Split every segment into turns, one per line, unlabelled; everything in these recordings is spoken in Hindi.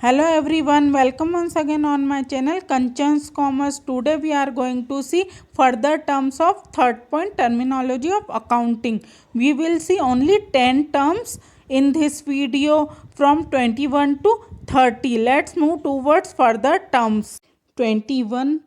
Hello everyone, welcome once again on my channel Kanchan's Commerce. Today we are going to see further terms of third point terminology of accounting. We will see only 10 terms in this video from 21 to 30. Let's move towards further terms. 21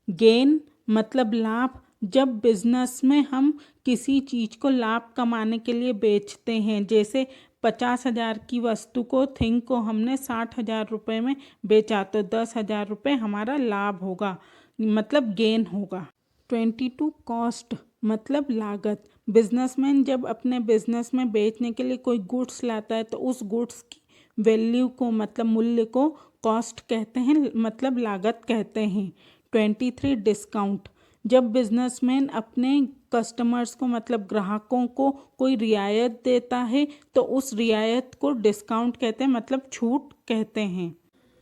gain मतलब लाभ। जब बिजनेस में हम किसी चीज़ को लाभ कमाने के लिए बेचते हैं, जैसे 50,000 की वस्तु को थिंग को हमने 60,000 रुपये में बेचा तो 10,000 रुपये हमारा लाभ होगा, मतलब गेन होगा। 22 कॉस्ट मतलब लागत। बिजनेसमैन जब अपने बिजनेस में बेचने के लिए कोई गुड्स लाता है तो उस गुड्स की वैल्यू को मतलब मूल्य को कॉस्ट कहते हैं, मतलब लागत कहते हैं। 23 डिस्काउंट। जब बिजनेसमैन अपने कस्टमर्स को मतलब ग्राहकों को कोई रियायत देता है तो उस रियायत को डिस्काउंट कहते हैं, मतलब छूट कहते हैं।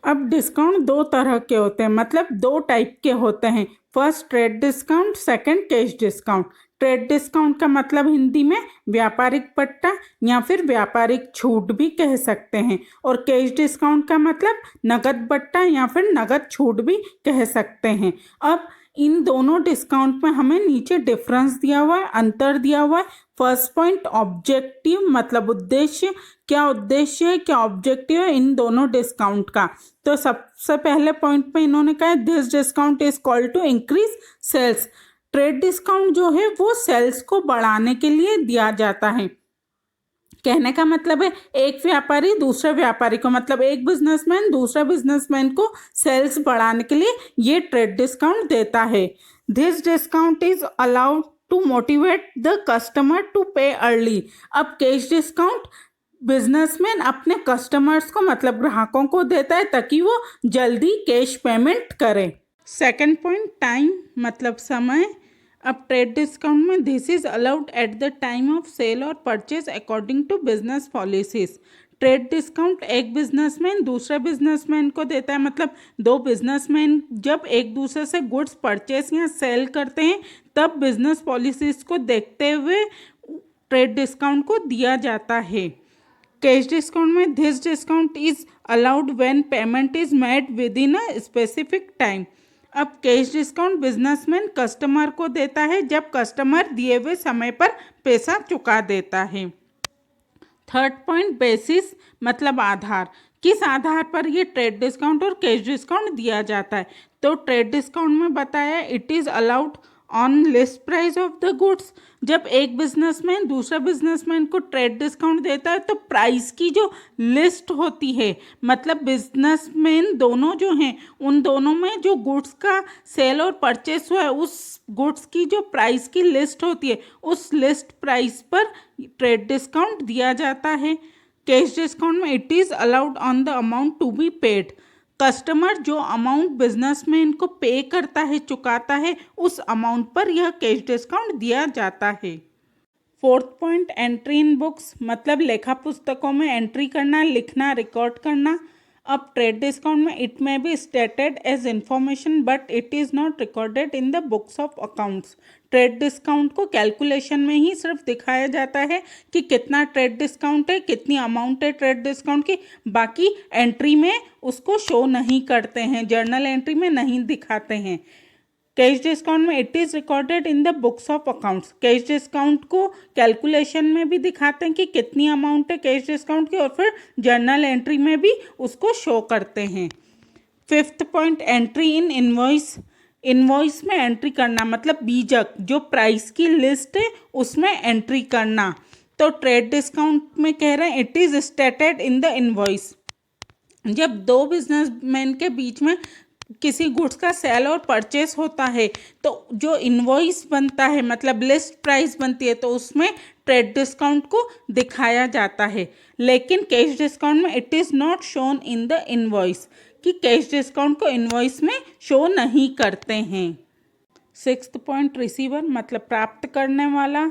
अब डिस्काउंट दो तरह के होते हैं, मतलब दो टाइप के होते हैं। First trade discount, second cash discount. Trade discount का मतलब हिंदी में व्यापारिक पट्टा या फिर व्यापारिक छूट भी कह सकते हैं, और कैश डिस्काउंट का मतलब नगद बट्टा या फिर नगद छूट भी कह सकते हैं। अब इन दोनों डिस्काउंट में हमें नीचे डिफरेंस दिया हुआ है, अंतर दिया हुआ है। फर्स्ट पॉइंट ऑब्जेक्टिव मतलब उद्देश्य, क्या उद्देश्य है क्या ऑब्जेक्टिव है इन दोनों डिस्काउंट का। तो सबसे पहले पॉइंट पे इन्होंने कहा this discount is called to increase sales. Trade discount जो है वो सेल्स को बढ़ाने के लिए दिया जाता है। कहने का मतलब है एक व्यापारी दूसरे व्यापारी को, मतलब एक बिजनेसमैन दूसरे बिजनेसमैन को सेल्स बढ़ाने के लिए ये ट्रेड डिस्काउंट देता है। This discount is allowed to motivate the customer to pay early. अब कैश डिस्काउंट बिजनेसमैन अपने कस्टमर्स को मतलब ग्राहकों को देता है ताकि वो जल्दी कैश पेमेंट करें। सेकेंड पॉइंट टाइम मतलब समय। अब ट्रेड डिस्काउंट में this is allowed at the time of sale और purchase according to business policies. Trade discount एक बिजनेसमैन दूसरे बिजनेसमैन को देता है, मतलब दो बिजनेसमैन जब एक दूसरे से गुड्स परचेज या सेल करते हैं तब बिजनेस पॉलिसीज को देखते हुए ट्रेड डिस्काउंट को दिया जाता है। कैश डिस्काउंट में this discount is allowed when payment is made with in a specific time. अब कैश डिस्काउंट बिजनेसमैन कस्टमर को देता है जब कस्टमर दिए हुए समय पर पैसा चुका देता है। थर्ड पॉइंट बेसिस मतलब आधार। किस आधार पर ये ट्रेड डिस्काउंट और कैश डिस्काउंट दिया जाता है। तो ट्रेड डिस्काउंट में बताया it is allowed on list price of the goods. जब एक बिजनेसमैन दूसरे बिजनेसमैन को ट्रेड डिस्काउंट देता है तो प्राइस की जो लिस्ट होती है, मतलब बिजनेसमैन दोनों जो हैं उन दोनों में जो गुड्स का सेल और परचेस हुआ है उस गुड्स की जो प्राइस की लिस्ट होती है उस लिस्ट प्राइस पर ट्रेड डिस्काउंट दिया जाता है। कैश डिस्काउंट में it is allowed on the amount to be paid. Customer जो अमाउंट बिजनेसमैन को पे करता है चुकाता है उस अमाउंट पर यह कैश डिस्काउंट दिया जाता है। Fourth point entry in books मतलब लेखा पुस्तकों में एंट्री करना, लिखना, रिकॉर्ड करना। अब ट्रेड डिस्काउंट में it may be stated as information but it is not recorded in the books of accounts. Trade discount को कैलकुलेशन में ही सिर्फ दिखाया जाता है कि कितना ट्रेड डिस्काउंट है, कितनी अमाउंट है ट्रेड डिस्काउंट की, बाकी एंट्री में उसको शो नहीं करते हैं, जर्नल एंट्री में नहीं दिखाते हैं। कैश डिस्काउंट में it is recorded in the books of accounts. Cash discount को कैलकुलेशन में भी दिखाते हैं कि कितनी अमाउंट है कैश डिस्काउंट की और फिर जर्नल एंट्री में भी उसको शो करते हैं। Fifth point entry in invoice. Invoice में एंट्री करना मतलब बीजक जो प्राइस की लिस्ट है उसमें एंट्री करना। तो ट्रेड डिस्काउंट में कह रहे हैं it is stated in the invoice. जब दो बिजनेसमैन के बीच में किसी गुड्स का सेल और परचेस होता है तो जो इनवॉइस बनता है मतलब लिस्ट प्राइस बनती है तो उसमें ट्रेड डिस्काउंट को दिखाया जाता है। लेकिन कैश डिस्काउंट में it is not shown in the invoice, कि कैश डिस्काउंट को इनवॉइस में शो नहीं करते हैं। सिक्स्थ पॉइंट रिसीवर मतलब प्राप्त करने वाला।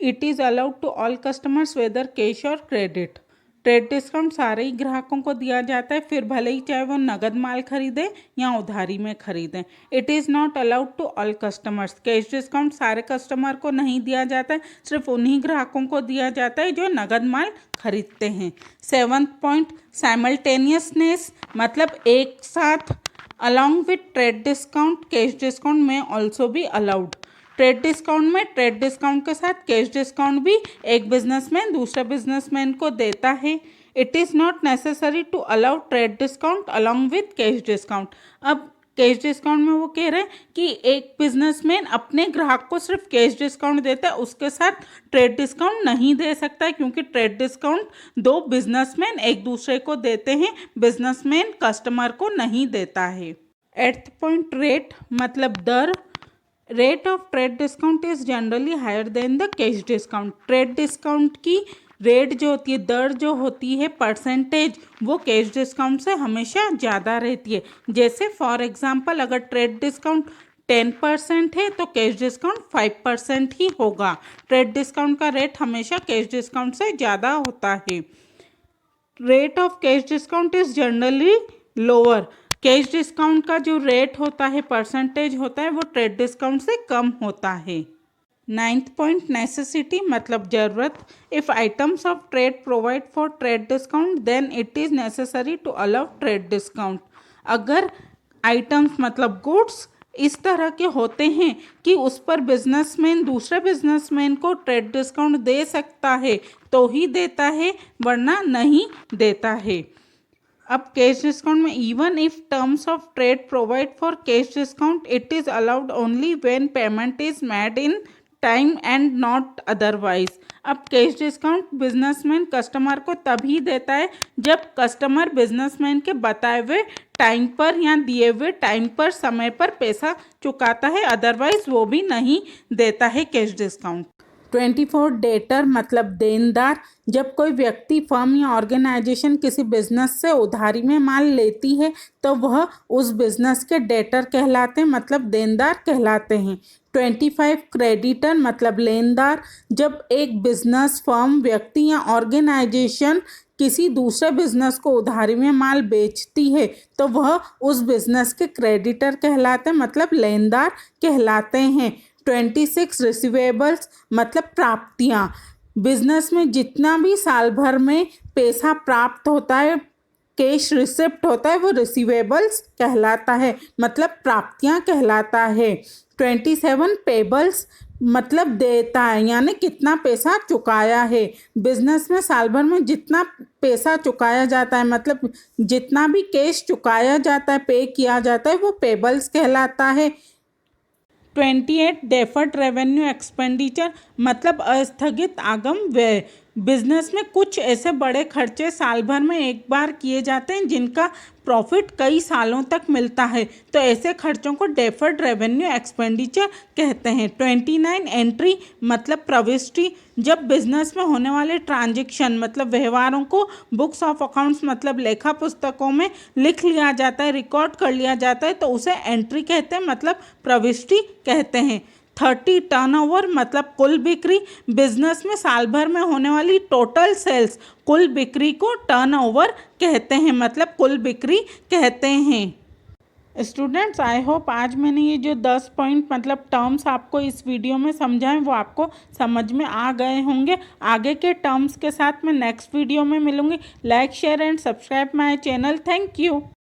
It is allowed to all customers whether cash or credit. Trade discount सारे ही ग्राहकों को दिया जाता है, फिर भले ही चाहे वो नगद माल खरीदें या उधारी में खरीदें। It is not allowed to all customers. Cash discount सारे कस्टमर को नहीं दिया जाता है, सिर्फ उन्हीं ग्राहकों को दिया जाता है जो नगद माल खरीदते हैं। 7th पॉइंट, साइमल्टेनियसनेस मतलब एक साथ। Along with trade discount cash discount में ऑल्सो भी अलाउड। ट्रेड डिस्काउंट में ट्रेड डिस्काउंट के साथ कैश डिस्काउंट भी एक बिजनेसमैन दूसरे बिजनेसमैन को देता है। It is not necessary to allow trade discount along with cash discount. अब कैश डिस्काउंट में वो कह रहे हैं कि एक बिजनेसमैन अपने ग्राहक को सिर्फ कैश डिस्काउंट देता है, उसके साथ ट्रेड डिस्काउंट नहीं दे सकता है, क्योंकि ट्रेड डिस्काउंट दो बिजनेसमैन एक दूसरे को देते हैं, बिजनेसमैन कस्टमर को नहीं देता है। 8th पॉइंट, रेट मतलब दर। Rate of trade discount is generally higher than the cash discount. Trade discount की रेट जो होती है, दर जो होती है, परसेंटेज, वो कैश डिस्काउंट से हमेशा ज़्यादा रहती है। जैसे फॉर एग्जांपल अगर ट्रेड डिस्काउंट 10% है तो कैश डिस्काउंट 5% ही होगा। ट्रेड डिस्काउंट का रेट हमेशा कैश डिस्काउंट से ज़्यादा होता है। Rate of cash discount is generally lower. Cash discount का जो रेट होता है, परसेंटेज होता है, वो ट्रेड डिस्काउंट से कम होता है। 9th पॉइंट, नेसेसिटी मतलब ज़रूरत। If items of trade provide for trade discount then it is necessary to allow trade discount. अगर आइटम्स मतलब गुड्स इस तरह के होते हैं कि उस पर बिजनेसमैन दूसरे बिजनेसमैन को ट्रेड डिस्काउंट दे सकता है तो ही देता है, वरना नहीं देता है। अब कैश डिस्काउंट में even if terms of trade provide for cash discount it is allowed only when payment is made in time and not otherwise. अब कैश डिस्काउंट बिजनेसमैन कस्टमर को तभी देता है जब कस्टमर बिजनेसमैन के बताए हुए टाइम पर या दिए हुए टाइम पर समय पर पैसा चुकाता है, अदरवाइज वो भी नहीं देता है कैश डिस्काउंट। 24 डेटर मतलब देनदार। जब कोई व्यक्ति, फर्म या ऑर्गेनाइजेशन किसी बिजनेस से उधारी में माल लेती है तो वह उस बिजनेस के डेटर कहलाते हैं, मतलब देनदार कहलाते हैं। 25 क्रेडिटर मतलब लेनदार। जब एक बिजनेस, फर्म, व्यक्ति या ऑर्गेनाइजेशन किसी दूसरे बिजनेस को उधारी में माल बेचती है तो वह उस बिजनेस के क्रेडिटर कहलाते हैं, मतलब लेनदार कहलाते हैं। 26 रिसीवेबल्स मतलब प्राप्तियाँ। बिजनेस में जितना भी साल भर में पैसा प्राप्त होता है, कैश रिसिप्ट होता है, वो रिसीवेबल्स कहलाता है, मतलब प्राप्तियाँ कहलाता है। 27 पेबल्स मतलब देता है, यानी कितना पैसा चुकाया है। बिजनेस में साल भर में जितना पैसा चुकाया जाता है, मतलब जितना भी कैश चुकाया जाता है, पे किया जाता है, वो पेबल्स कहलाता है। 28 डेफर्ड रेवेन्यू एक्सपेंडिचर मतलब अस्थगित आगम व्यय। बिजनेस में कुछ ऐसे बड़े खर्चे साल भर में एक बार किए जाते हैं जिनका प्रॉफिट कई सालों तक मिलता है, तो ऐसे खर्चों को डेफर्ड रेवेन्यू एक्सपेंडिचर कहते हैं। 29 एंट्री मतलब प्रविष्टि। जब बिजनेस में होने वाले ट्रांजैक्शन मतलब व्यवहारों को बुक्स ऑफ अकाउंट्स मतलब लेखा पुस्तकों में लिख लिया जाता है, रिकॉर्ड कर लिया जाता है, तो उसे एंट्री कहते हैं, मतलब प्रविष्टि कहते हैं। 30 टर्नओवर मतलब कुल बिक्री। बिजनेस में साल भर में होने वाली टोटल सेल्स, कुल बिक्री को टर्नओवर कहते हैं, मतलब कुल बिक्री कहते हैं। स्टूडेंट्स, आई होप आज मैंने ये जो 10 पॉइंट मतलब टर्म्स आपको इस वीडियो में समझाएं वो आपको समझ में आ गए होंगे। आगे के टर्म्स के साथ मैं नेक्स्ट वीडियो में मिलूंगी। Like, share and subscribe my channel. Thank you.